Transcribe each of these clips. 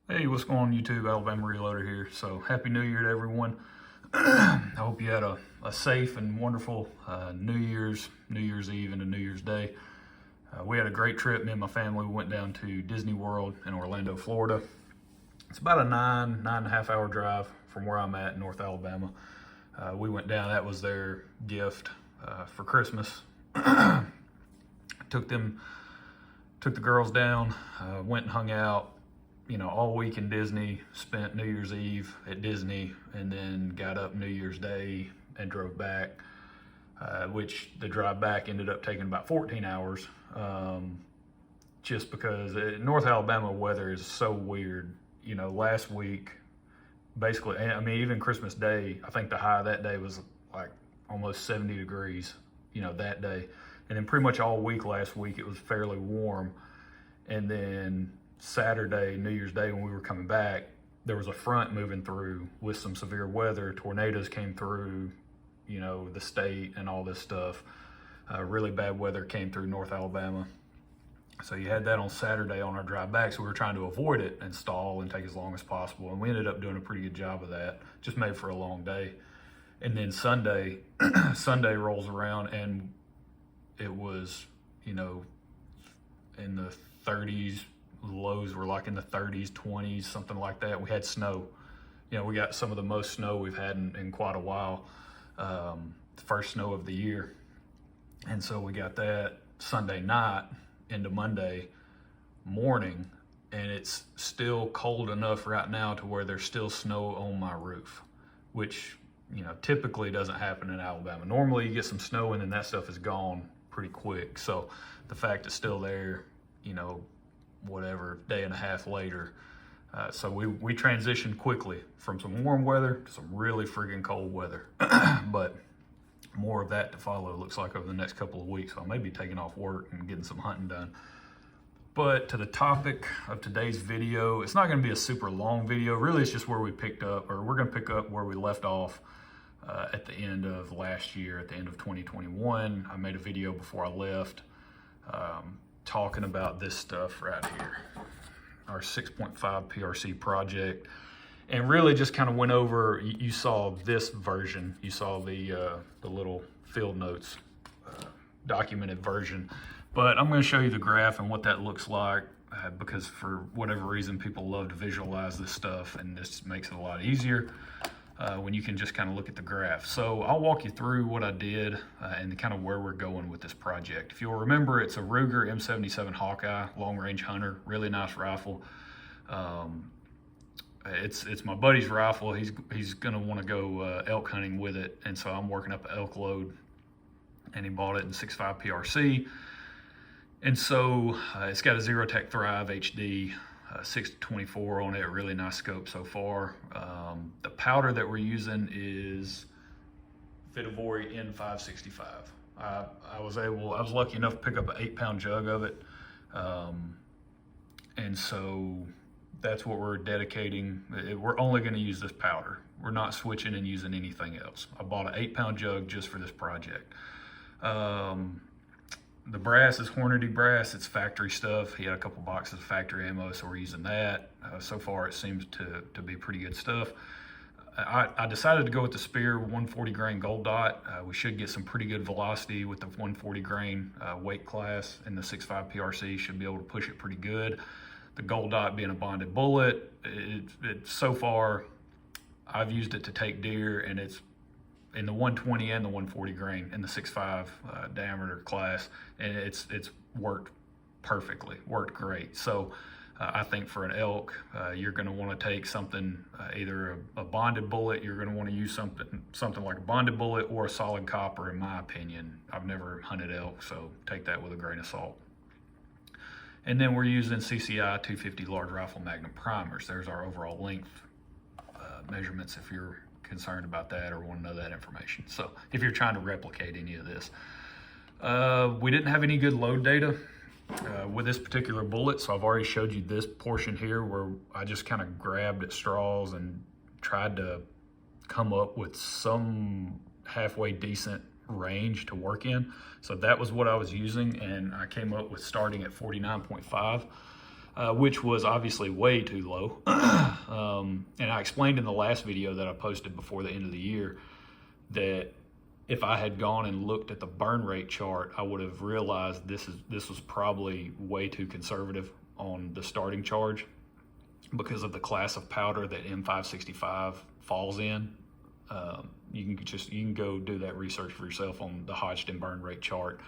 Hey, what's going on YouTube? Alabama Reloader here. So happy New Year to everyone. I hope you had a safe and wonderful New Year's Eve into New Year's Day. We had a great trip. Me and my family went down to Disney World in Orlando, Florida. It's about a nine and a half hour drive from where I'm at in North Alabama. We went down. That was their gift for Christmas. took the girls down, went and hung out, all week in Disney, spent New Year's Eve at Disney, and then got up New Year's Day and drove back, which the drive back ended up taking about 14 hours, just because North Alabama weather is so weird. Last week, basically, even Christmas Day, I think the high that day was like almost 70 degrees, that day. And then pretty much all week last week, it was fairly warm. And then Saturday, New Year's Day, when we were coming back, there was a front moving through with some severe weather. Tornadoes came through, the state and all this stuff. Really bad weather came through North Alabama. So you had that on Saturday on our drive back. So we were trying to avoid it and stall and take as long as possible. And we ended up doing a pretty good job of that. Just made for a long day. And then Sunday, Sunday rolls around and it was, in the 30s. Lows were like in the 30s, 20s, something like that. We had snow. We got some of the most snow we've had in quite a while. The first snow of the year. And so we got that Sunday night into Monday morning, and it's still cold enough right now to where there's still snow on my roof, which, typically doesn't happen in Alabama. Normally you get some snow and then that stuff is gone pretty quick. So the fact it's still there, whatever, day and a half later. So we transitioned quickly from some warm weather to some really friggin' cold weather. But more of that to follow, looks like, over the next couple of weeks. So I may be taking off work and getting some hunting done. But to the topic of today's video, it's not gonna be a super long video. Really, it's just where we picked up, or we're gonna pick up where we left off at the end of last year, at the end of 2021. I made a video before I left, talking about this stuff right here, our 6.5 PRC project, and really just kind of went over. You saw this version, you saw the little field notes documented version, but I'm going to show you the graph and what that looks like, because for whatever reason people love to visualize this stuff, and this makes it a lot easier when you can just kind of look at the graph. So I'll walk you through what I did and kind of where we're going with this project. If you'll remember, it's a Ruger M77 Hawkeye long range hunter, really nice rifle. It's my buddy's rifle. He's gonna want to go elk hunting with it, and so I'm working up an elk load, and he bought it in 6.5 PRC. And so it's got a Zerotech Thrive HD 6-24 on it, really nice scope so far. The powder that we're using is Vitivory N565. I was lucky enough to pick up an 8-pound jug of it, and so that's what we're dedicating. We're only going to use this powder. We're not switching and using anything else. I bought an 8-pound jug just for this project. The brass is Hornady brass. It's factory stuff. He had a couple boxes of factory ammo, so we're using that. So far, it seems to be pretty good stuff. I decided to go with the Spear 140 grain gold dot. We should get some pretty good velocity with the 140 grain weight class, and the 6.5 PRC should be able to push it pretty good. The gold dot being a bonded bullet, so far, I've used it to take deer, and it's in the 120 and the 140 grain in the 6.5 diameter class, and it's worked perfectly, worked great. So I think for an elk, you're going to want to take something, either a bonded bullet. You're going to want to use something like a bonded bullet, or a solid copper, in my opinion. I've never hunted elk, so take that with a grain of salt. And then we're using CCI 250 large rifle magnum primers. There's our overall length measurements if you're concerned about that or want to know that information. So if you're trying to replicate any of this, we didn't have any good load data with this particular bullet. So I've already showed you this portion here where I just kind of grabbed at straws and tried to come up with some halfway decent range to work in. So that was what I was using, and I came up with starting at 49.5. which was obviously way too low. And I explained in the last video that I posted before the end of the year that if I had gone and looked at the burn rate chart, I would have realized this was probably way too conservative on the starting charge because of the class of powder that M565 falls in. You can go do that research for yourself on the Hodgdon burn rate chart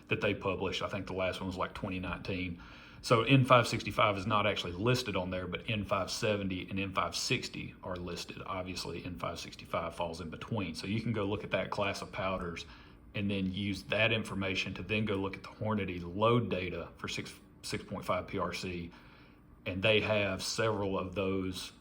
that they published. I think the last one was like 2019. So N565 is not actually listed on there, but N570 and N560 are listed. Obviously, N565 falls in between. So you can go look at that class of powders and then use that information to then go look at the Hornady load data for 6.5 PRC. And they have several of those,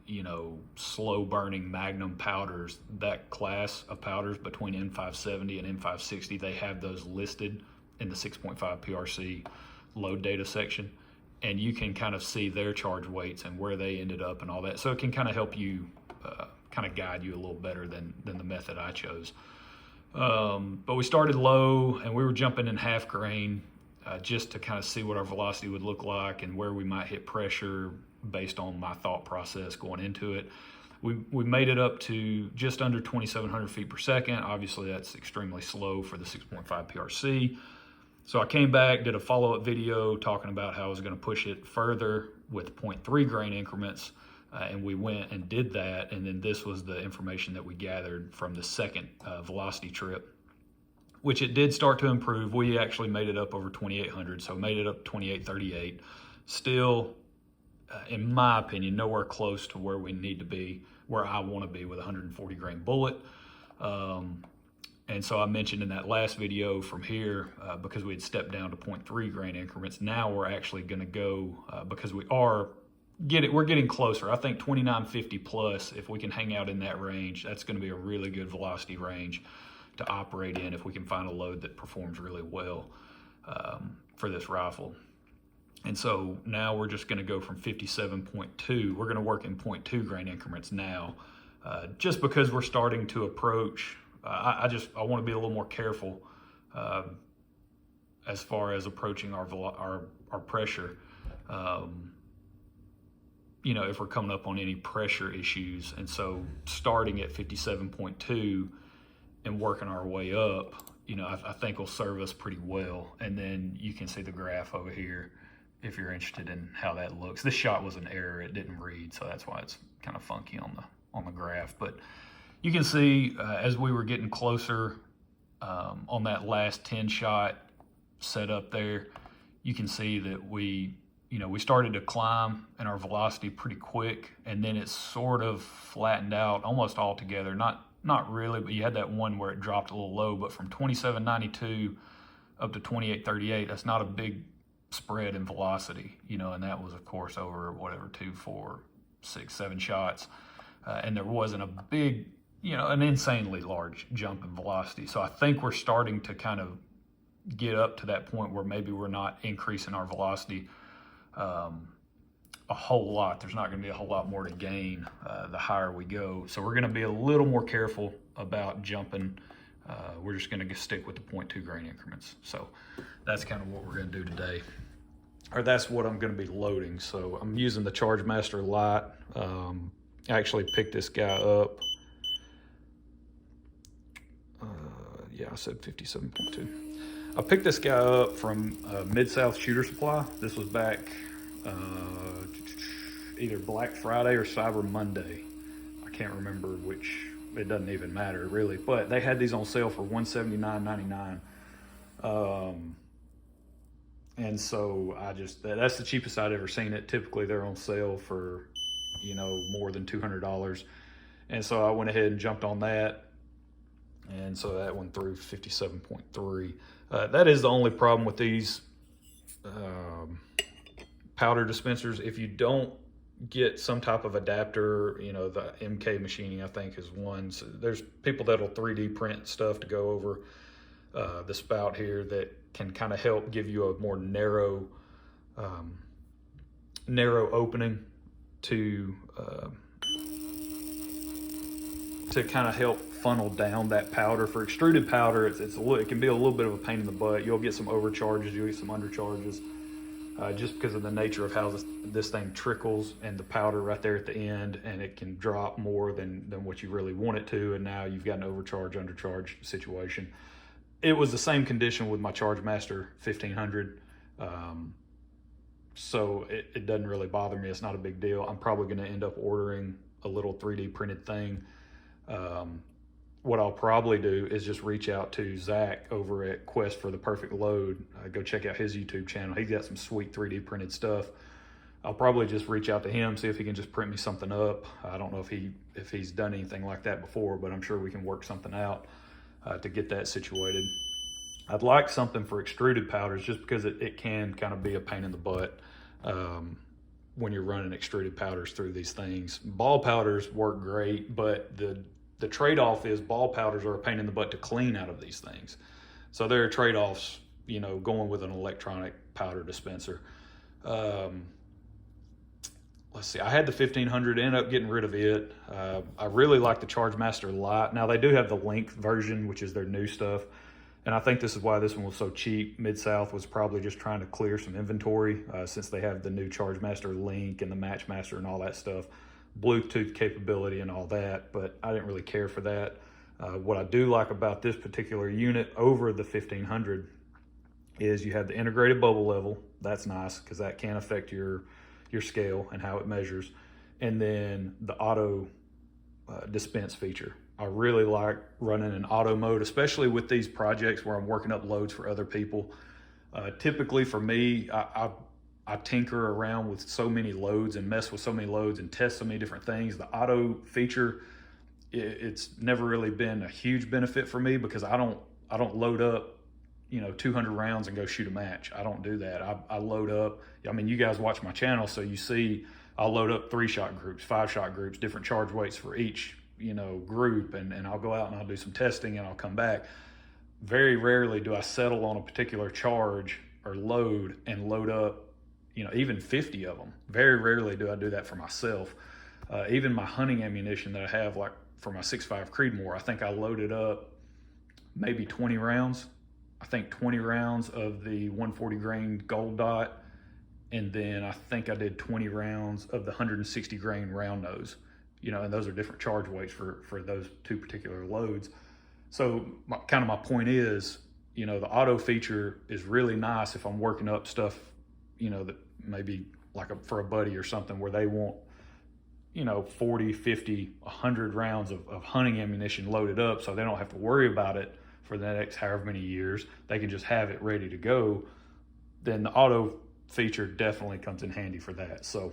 you know, slow burning magnum powders, that class of powders between N570 and N560, they have those listed in the 6.5 PRC load data section, and you can kind of see their charge weights and where they ended up and all that. So it can kind of help you, kind of guide you a little better than the method I chose. But we started low and we were jumping in half grain just to kind of see what our velocity would look like and where we might hit pressure based on my thought process going into it. We made it up to just under 2,700 feet per second. Obviously that's extremely slow for the 6.5 PRC. So I came back, did a follow-up video talking about how I was going to push it further with 0.3 grain increments, and we went and did that, and then this was the information that we gathered from the second velocity trip, which it did start to improve. We actually made it up over 2,800, so made it up 2,838. Still, in my opinion, nowhere close to where we need to be, where I want to be with a 140 grain bullet. And so I mentioned in that last video from here, because we had stepped down to 0.3 grain increments, now we're actually going to go, because we're getting closer. I think 2950 plus, if we can hang out in that range, that's going to be a really good velocity range to operate in if we can find a load that performs really well for this rifle. And so now we're just going to go from 57.2. We're going to work in 0.2 grain increments now, just because we're starting to approach. I want to be a little more careful as far as approaching our pressure. You know, if we're coming up on any pressure issues, and so starting at 57.2 and working our way up, you know, I think will serve us pretty well. And then you can see the graph over here if you're interested in how that looks. This shot was an error; it didn't read, so that's why it's kind of funky on the graph, but. You can see as we were getting closer on that last 10 shot set up there, you can see that we started to climb in our velocity pretty quick, and then it sort of flattened out almost altogether. Not really, but you had that one where it dropped a little low, but from 2792 up to 2838, that's not a big spread in velocity, you know, and that was of course over whatever, 2, 4, 6, 7 shots. And there wasn't a big, you know, an insanely large jump in velocity. So I think we're starting to kind of get up to that point where maybe we're not increasing our velocity a whole lot. There's not going to be a whole lot more to gain the higher we go. So we're going to be a little more careful about jumping. We're just going to stick with the 0.2 grain increments. So that's kind of what we're going to do today. Or that's what I'm going to be loading. So I'm using the Charge Master Light. I actually picked this guy up. Yeah, I said 57.2. I picked this guy up from Mid-South Shooter Supply. This was back either Black Friday or Cyber Monday. I can't remember which. It doesn't even matter really, but they had these on sale for $179.99. And so that's the cheapest I'd ever seen it. Typically they're on sale for, you know, more than $200. And so I went ahead and jumped on that. And so that went through 57.3. That is the only problem with these powder dispensers. If you don't get some type of adapter, you know, the MK Machining, I think, is one. So there's people that'll 3D print stuff to go over the spout here that can kind of help give you a more narrow opening to kind of help funnel down that powder. For extruded powder, it can be a little bit of a pain in the butt. You'll get some overcharges, you'll get some undercharges. just because of the nature of how this thing trickles and the powder right there at the end, and it can drop more than what you really want it to, and now you've got an overcharge, undercharge situation. It was the same condition with my Charge Master 1500. So it doesn't really bother me. It's not a big deal. I'm probably going to end up ordering a little 3D printed thing. What I'll probably do is just reach out to Zach over at Quest for the Perfect Load. Go check out his YouTube channel. He's got some sweet 3D printed stuff. I'll probably just reach out to him, see if he can just print me something up. I don't know if he's done anything like that before, but I'm sure we can work something out to get that situated. I'd like something for extruded powders just because it can kind of be a pain in the butt when you're running extruded powders through these things. Ball powders work great, but the trade-off is ball powders are a pain in the butt to clean out of these things. So there are trade-offs, going with an electronic powder dispenser. Let's see, I had the 1500, ended up getting rid of it. I really like the Charge Master Lite. Now they do have the Link version, which is their new stuff. And I think this is why this one was so cheap. Mid-South was probably just trying to clear some inventory since they have the new Charge Master Link and the Match Master and all that stuff. Bluetooth capability and all that, but I didn't really care for that. What I do like about this particular unit over the 1500 is you have the integrated bubble level. That's nice because that can affect your scale and how it measures. And then the auto dispense feature. I really like running in auto mode, especially with these projects where I'm working up loads for other people. Typically for me, I tinker around with so many loads and mess with so many loads and test so many different things. The auto feature, it's never really been a huge benefit for me because I don't load up 200 rounds and go shoot a match. I don't do that. I load up. I mean, you guys watch my channel, so you see I'll load up 3-shot groups, 5-shot groups, different charge weights for each group, and I'll go out and I'll do some testing and I'll come back. Very rarely do I settle on a particular charge or load and load up even 50 of them. Very rarely do I do that for myself. Even my hunting ammunition that I have, like for my 6.5 Creedmoor, I think I loaded up maybe 20 rounds. I think 20 rounds of the 140 grain gold dot, and then I think I did 20 rounds of the 160 grain round nose. And those are different charge weights for those two particular loads. So my point is, the auto feature is really nice if I'm working up stuff, that maybe like for a buddy or something where they want, 40, 50, 100 rounds of hunting ammunition loaded up so they don't have to worry about it for the next however many years. They can just have it ready to go. Then the auto feature definitely comes in handy for that. So,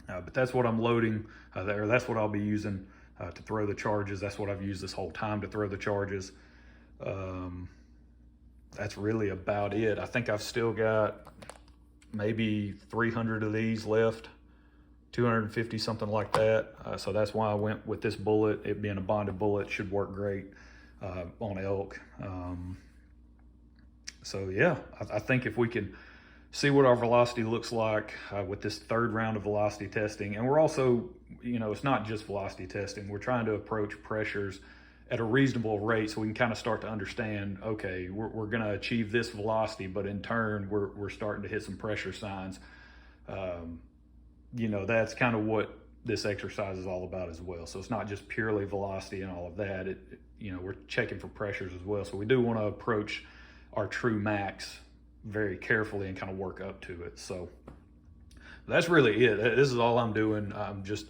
but that's what I'm loading there. That's what I'll be using to throw the charges. That's what I've used this whole time to throw the charges. That's really about it. I think I've still got maybe 300 of these left, 250, something like that. So that's why I went with this bullet. It being a bonded bullet should work great on elk. So yeah, I think if we can see what our velocity looks like with this third round of velocity testing. And we're also, it's not just velocity testing. We're trying to approach pressures at a reasonable rate so we can kind of start to understand, okay, we're going to achieve this velocity, but in turn, we're starting to hit some pressure signs. That's kind of what this exercise is all about as well. So it's not just purely velocity and all of that. We're checking for pressures as well. So we do want to approach our true max very carefully and kind of work up to it. So that's really it. This is all I'm doing. I'm just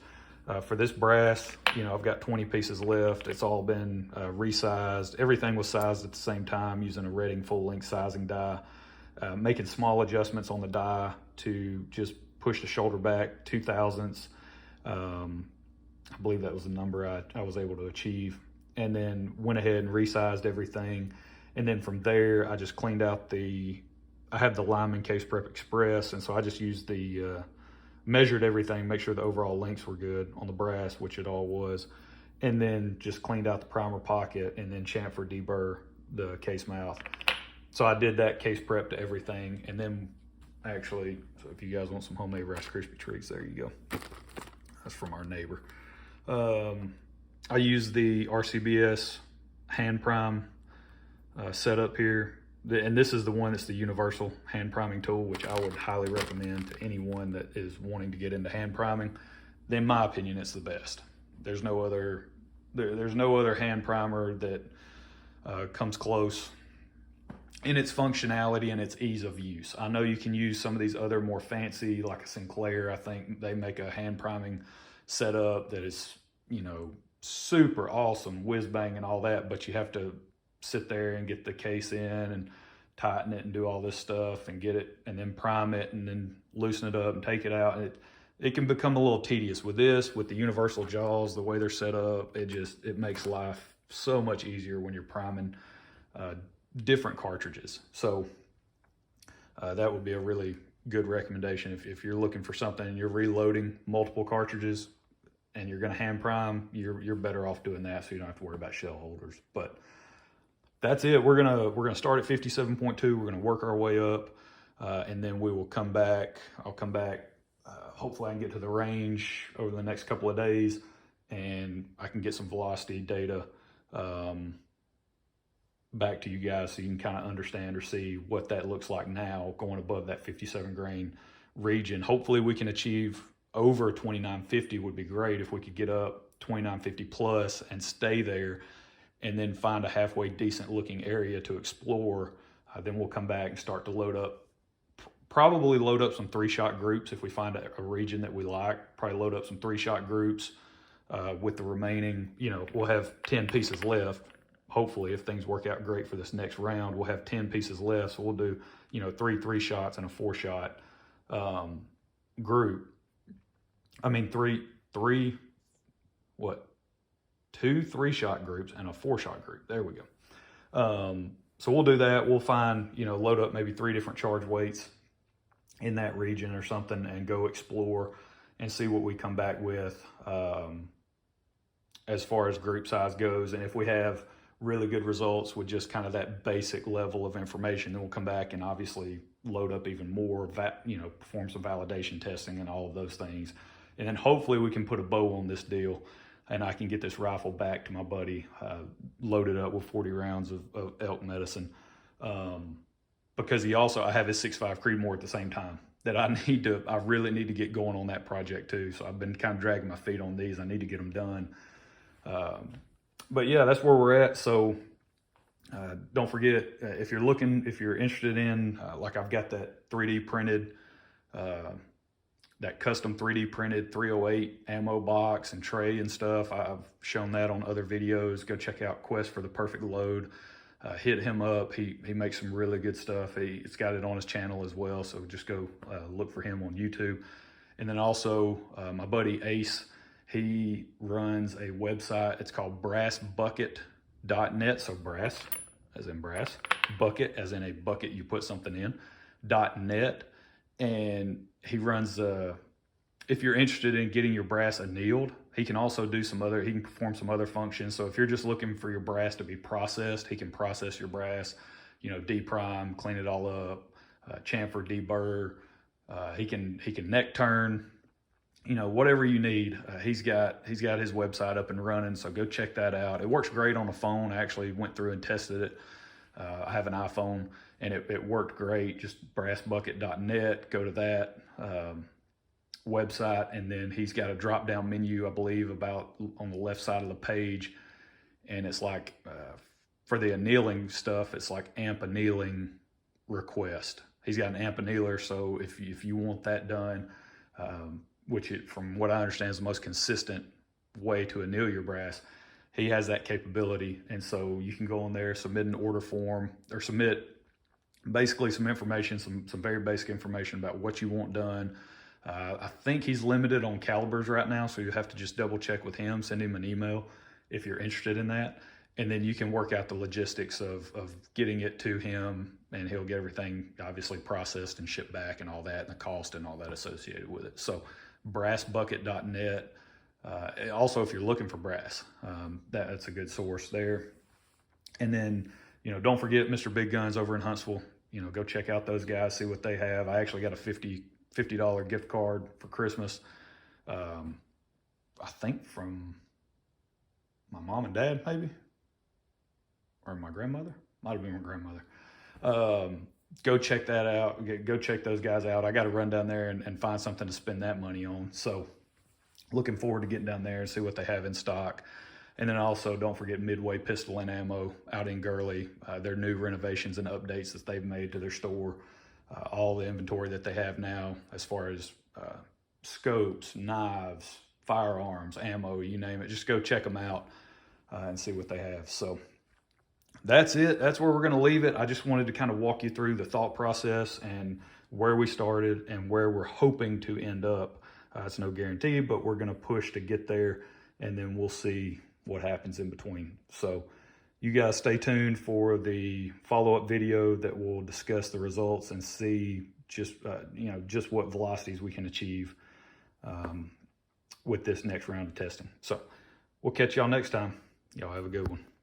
for this brass, I've got 20 pieces left. It's all been resized. Everything was sized at the same time using a Redding full length sizing die, making small adjustments on the die to just push the shoulder back 2/1000ths. I believe that was the number I was able to achieve, and then went ahead and resized everything. And then from there, I just cleaned out I have the Lyman Case Prep Express, and so I just used measured everything, make sure the overall lengths were good on the brass, which it all was, and then just cleaned out the primer pocket and then chamfer deburr the case mouth. So I did that case prep to everything, and then actually, so if you guys want some homemade Rice Krispie treats, there you go. That's from our neighbor. I used the RCBS hand prime setup here. and this is the one that's the universal hand priming tool, which I would highly recommend to anyone that is wanting to get into hand priming. In my opinion, it's the best. There's no other hand primer that comes close in its functionality and its ease of use. I know you can use some of these other more fancy, like a Sinclair. I think they make a hand priming setup that is, you know, super awesome, whiz bang and all that, but you have to sit there and get the case in and tighten it and do all this stuff and get it and then prime it and then loosen it up and take it out. And it can become a little tedious. With this, with the universal jaws, the way they're set up, it makes life so much easier when you're priming different cartridges. So that would be a really good recommendation if you're looking for something and you're reloading multiple cartridges and you're going to hand prime. You're better off doing that, so you don't have to worry about shell holders. But that's it. We're gonna start at 57.2. We're gonna work our way up, and then we will come back. I'll come back. Hopefully, I can get to the range over the next couple of days, and I can get some velocity data back to you guys so you can kind of understand or see what that looks like now going above that 57 grain region. Hopefully we can achieve over 2950. Would be great if we could get up 2950 plus and stay there, and then find a halfway decent looking area to explore. Then we'll come back and start to load up, probably load up some 3-shot groups if we find a region that we like. Probably load up some 3-shot groups with the remaining, you know, we'll have 10 pieces left. Hopefully, if things work out great for this next round, we'll have 10 pieces left. So we'll do, you know, 3 3-shots and a 4-shot group. I mean, 2 3-shot groups and a 4-shot group. There we go. So we'll do that. We'll find, you know, load up maybe 3 different charge weights in that region or something and go explore and see what we come back with as far as group size goes. And if we have really good results with just kind of that basic level of information, then we'll come back and obviously load up even more, you know, perform some validation testing and all of those things. And then hopefully we can put a bow on this deal and I can get this rifle back to my buddy, loaded up with 40 rounds of elk medicine. Because I have his 6.5 Creedmoor at the same time that I really need to get going on that project too. So I've been kind of dragging my feet on these. I need to get them done. But yeah, that's where we're at. So don't forget, if you're interested in, like I've got that 3D printed, that custom 3D printed 308 ammo box and tray and stuff. I've shown that on other videos. Go check out Quest for the Perfect Load. Hit him up. He makes some really good stuff. He's got it on his channel as well. So just go look for him on YouTube. And then also my buddy Ace, he runs a website. It's called brassbucket.net. So brass, as in brass, bucket, as in a bucket you put something in, .net. And he runs, if you're interested in getting your brass annealed, he can also do he can perform some other functions. So if you're just looking for your brass to be processed, he can process your brass, you know, deprime, clean it all up, chamfer, deburr. He can neck turn, you know, whatever you need. He's got his website up and running, so go check that out. It works great on a phone. I actually went through and tested it. I have an iPhone and it worked great. Just brassbucket.net, go to that website, and then he's got a drop down menu, I believe, about on the left side of the page, and it's like for the annealing stuff, it's like amp annealing request. He's got an amp annealer, so if you want that done, which from what I understand is the most consistent way to anneal your brass, he has that capability. And so you can go on there, submit an order form, or submit basically some information, some very basic information about what you want done. I think he's limited on calibers right now, so you have to just double check with him, send him an email if you're interested in that. And then you can work out the logistics of getting it to him, and he'll get everything obviously processed and shipped back and all that, and the cost and all that associated with it. So brassbucket.net. Also, if you're looking for brass, that's a good source there. And then, you know, don't forget Mr. Big Guns over in Huntsville. You know, go check out those guys, see what they have. I actually got a $50 gift card for Christmas. I think from my mom and dad, maybe, or my grandmother. Might have been my grandmother. Go check that out. Go check those guys out. I got to run down there and find something to spend that money on. So looking forward to getting down there and see what they have in stock. And then also don't forget Midway Pistol and Ammo out in Gurley. Their new renovations and updates that they've made to their store. All the inventory that they have now as far as scopes, knives, firearms, ammo, you name it. Just go check them out and see what they have. So that's it. That's where we're going to leave it. I just wanted to kind of walk you through the thought process and where we started and where we're hoping to end up. It's no guarantee, but we're going to push to get there, and then we'll see what happens in between. So you guys stay tuned for the follow-up video that will discuss the results and see just just what velocities we can achieve with this next round of testing. So we'll catch y'all next time. Y'all have a good one.